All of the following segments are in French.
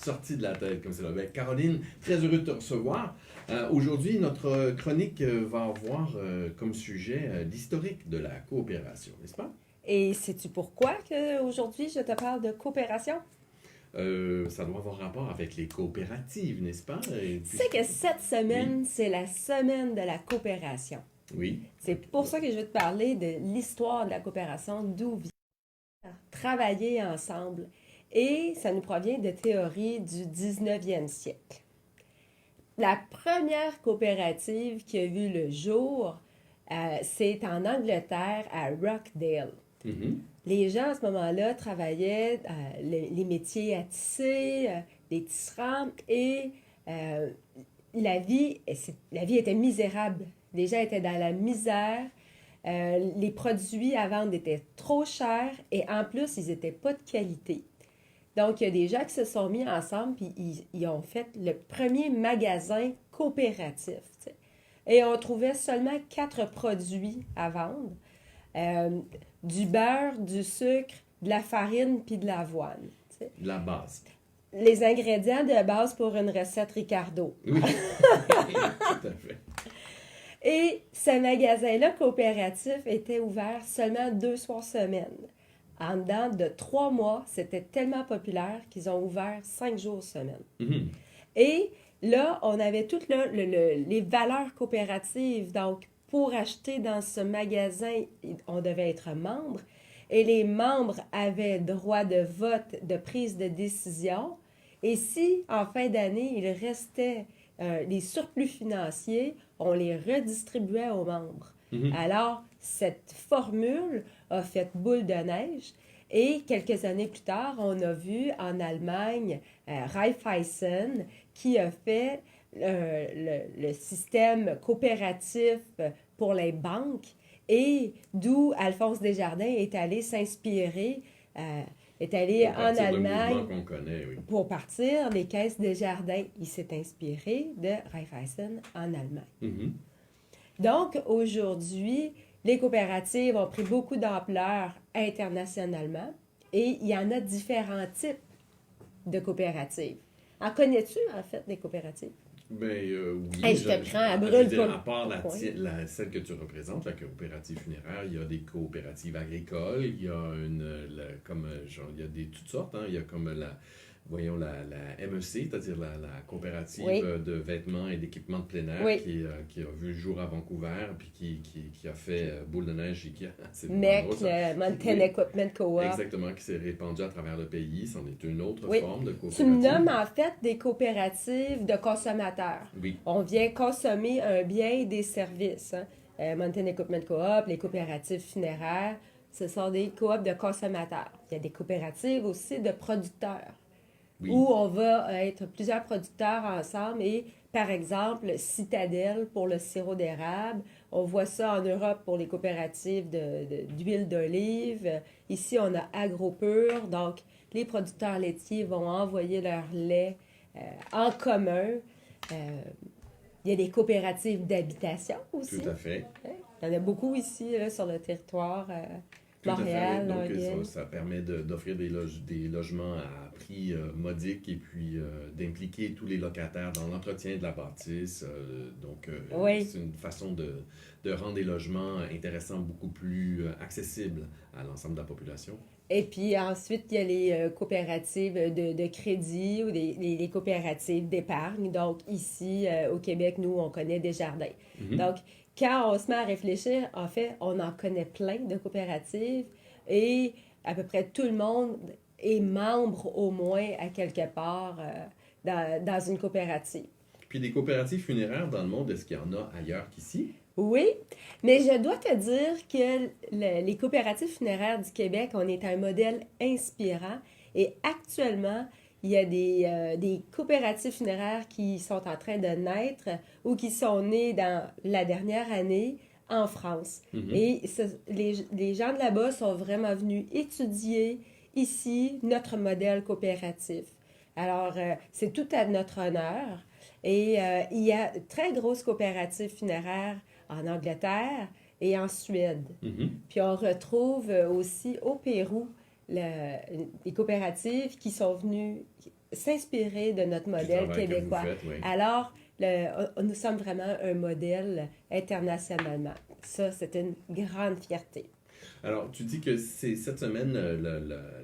sorti de la tête comme cela. Ben, Caroline, très heureux de te recevoir. Aujourd'hui, notre chronique va avoir comme sujet l'historique de la coopération, n'est-ce pas? Et sais-tu pourquoi qu'aujourd'hui je te parle de coopération? Ça doit avoir rapport avec les coopératives, n'est-ce pas? Tu sais que cette Oui, semaine, c'est la semaine de la coopération. oui. C'est pour ça que je vais te parler de l'histoire de la coopération, d'où vient travailler ensemble. Et ça nous provient de théories du 19e siècle. La première coopérative qui a vu le jour, c'est en Angleterre, à Rockdale. Mhm. Les gens à ce moment-là travaillaient les métiers à tisser, les tisserands, et euh, la vie était misérable. Les gens étaient dans la misère. Les produits à vendre étaient trop chers et en plus, ils n'étaient pas de qualité. Donc, il y a des gens qui se sont mis ensemble puis ils ont fait le premier magasin coopératif. Tu sais. Et on trouvait seulement 4 produits à vendre. Euh, du beurre, du sucre, de la farine puis de l'avoine. Tu sais. La base. Les ingrédients de base pour une recette Ricardo. Oui, tout à fait. Et ce magasin-là coopératif était ouvert seulement 2 soirs semaine. En dedans de 3 mois, c'était tellement populaire qu'ils ont ouvert 5 jours semaine. Mhm. Et là, on avait toutes les valeurs coopératives. Donc, pour acheter dans ce magasin, on devait être membre. Et les membres avaient droit de vote, de prise de décision. Et si, en fin d'année, il restait des surplus financiers, on les redistribuait aux membres. Mhm. Alors, cette formule a fait boule de neige. Et quelques années plus tard, on a vu en Allemagne Raiffeisen qui a fait le système coopératif pour les banques et d'où Alphonse Desjardins est allé s'inspirer, est allé À en partir de Allemagne mouvements qu'on connaît, oui. pour partir les caisses Desjardins. Il s'est inspiré de Raiffeisen en Allemagne. Mhm. Donc, aujourd'hui, les coopératives ont pris beaucoup d'ampleur internationalement et il y en a différents types de coopératives. En connais-tu, en fait, des coopératives? Ben oui, Hey, je te prends à je veux brûle dire, pour à part le point. celle que tu représentes, la coopérative funéraire, il y a des coopératives agricoles, il y a comme, genre, il y a toutes sortes, hein, il y a comme voyons, la MEC, c'est-à-dire la coopérative Oui, de vêtements et d'équipements de plein air oui. qui a vu le jour à Vancouver, puis qui a fait boule de neige et qui a, c'est vraiment drôle MEC, ça, le Mountain oui, Equipment Co-op. exactement, qui s'est répandu à travers le pays, c'en est une autre Oui. forme de Tu me nommes coopérative. en fait des coopératives de consommateurs. Oui, On vient consommer un bien et des services. Hein. Mountain Equipment Co-op, les coopératives funéraires, ce sont des coops de consommateurs. Il y a des coopératives aussi de producteurs, oui. où on va être plusieurs producteurs ensemble et, par exemple, Citadel pour le sirop d'érable. On voit ça en Europe pour les coopératives d'huile d'olive. Ici, on a AgroPure. Donc, les producteurs laitiers vont envoyer leur lait euh, en commun. Euh, il y a des coopératives d'habitation Tout aussi. à fait. Hein. Il y en a beaucoup ici là, sur le territoire. Tout à fait, oui. Montréal, Donc, Longueuil. ça permet d'offrir des logements à prix modique et puis d'impliquer tous les locataires dans l'entretien de la bâtisse. Oui. C'est une façon de rendre des logements intéressants, beaucoup plus accessibles à l'ensemble de la population. Et puis ensuite, il y a les coopératives de crédit ou les coopératives d'épargne. Donc ici, au Québec, nous, on connaît Desjardins. Mhm. Donc, quand on se met à réfléchir, en fait, on en connaît plein de coopératives et à peu près tout le monde est membre au moins à quelque part dans une coopérative. Puis des coopératives funéraires dans le monde, est-ce qu'il y en a ailleurs qu'ici? Oui, mais je dois te dire que les coopératives funéraires du Québec, on est un modèle inspirant et actuellement, il y a des coopératives funéraires qui sont en train de naître ou qui sont nées dans la dernière année en France. Mhm. Et les gens de là-bas sont vraiment venus étudier ici notre modèle coopératif. Alors, c'est tout à notre honneur. Et il y a très grosses coopératives funéraires en Angleterre et en Suède. Mhm. Puis on retrouve aussi au Pérou les coopératives qui sont venues s'inspirer de notre Du modèle travail que vous québécois. faites, oui. Alors, nous sommes vraiment un modèle internationalement. Ça, c'est une grande fierté. Alors, tu dis que c'est cette semaine,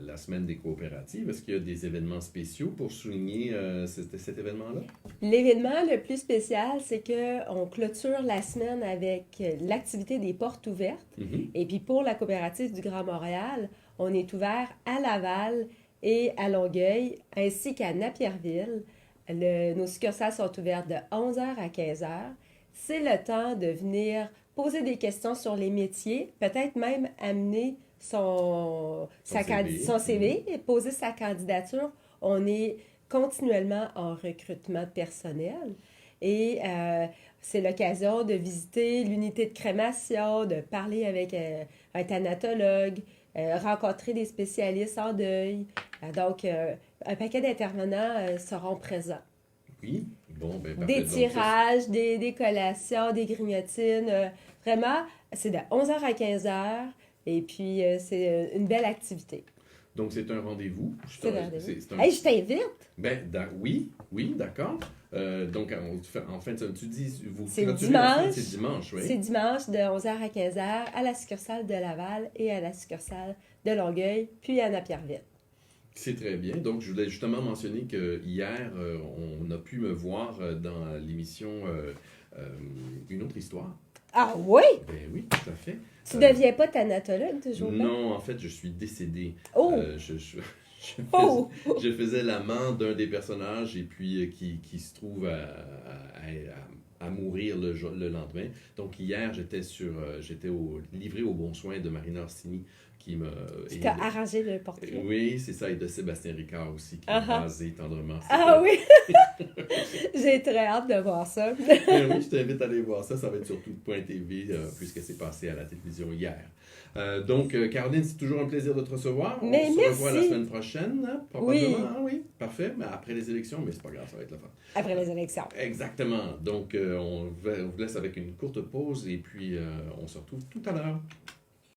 la semaine des coopératives. Est-ce qu'il y a des événements spéciaux pour souligner cet événement-là? L'événement le plus spécial, c'est qu'on clôture la semaine avec l'activité des portes ouvertes. Mhm. Et puis pour la coopérative du Grand Montréal, on est ouvert à Laval et à Longueuil, ainsi qu'à Napierville. Nos succursales sont ouvertes de 11h à 15h. C'est le temps de venir poser des questions sur les métiers, peut-être même amener son CV et poser sa candidature. On est continuellement en recrutement de personnel et c'est l'occasion de visiter l'unité de crémation, de parler avec un thanatologue, rencontrer des spécialistes en deuil. Donc, un paquet d'intervenants seront présents. Oui, bon, ben parfait. Des Donc, ça, tirages, des collations, des grignotines. Vraiment, c'est de 11h à 15h. Et puis, c'est une belle activité. donc, c'est un rendez-vous. C'est le rendez-vous. C'est un... Hey, je t'invite! Ben, oui, d'accord. Donc, en fin de semaine, tu dis, vous C'est clôturez la semaine, dimanche. c'est dimanche, oui. C'est dimanche de 11h à 15h à la succursale de Laval et à la succursale de Longueuil, puis à Napierville. C'est très bien. Donc, je voulais justement mentionner que hier, on a pu me voir dans l'émission Une autre histoire. Ah oui? Ben oui, tout à fait. Tu ne deviens pas thanatologue toujours? Non, en fait, je suis décédé. Oh! Je je faisais l'amant d'un des personnages et puis qui se trouve à mourir le lendemain. Donc hier, j'étais livré aux bons soins de Marina Orsini qui m'a... Qui t'a arrangé le portrait. Oui, c'est ça, et de Sébastien Ricard aussi qui m'a rasé tendrement. Ah oui! J'ai très hâte de voir ça. Oui, je t'invite à aller voir ça. Ça va être sur tout.tv puisque c'est passé à la télévision hier. Donc, Caroline, c'est toujours un plaisir de te recevoir. Mais on se revoit la merci. semaine prochaine, hein, probablement. Ah oui, parfait. Mais après les élections, mais c'est pas grave, ça va être le fun. Après les élections. Exactement. Donc, on vous laisse avec une courte pause et puis on se retrouve tout à l'heure.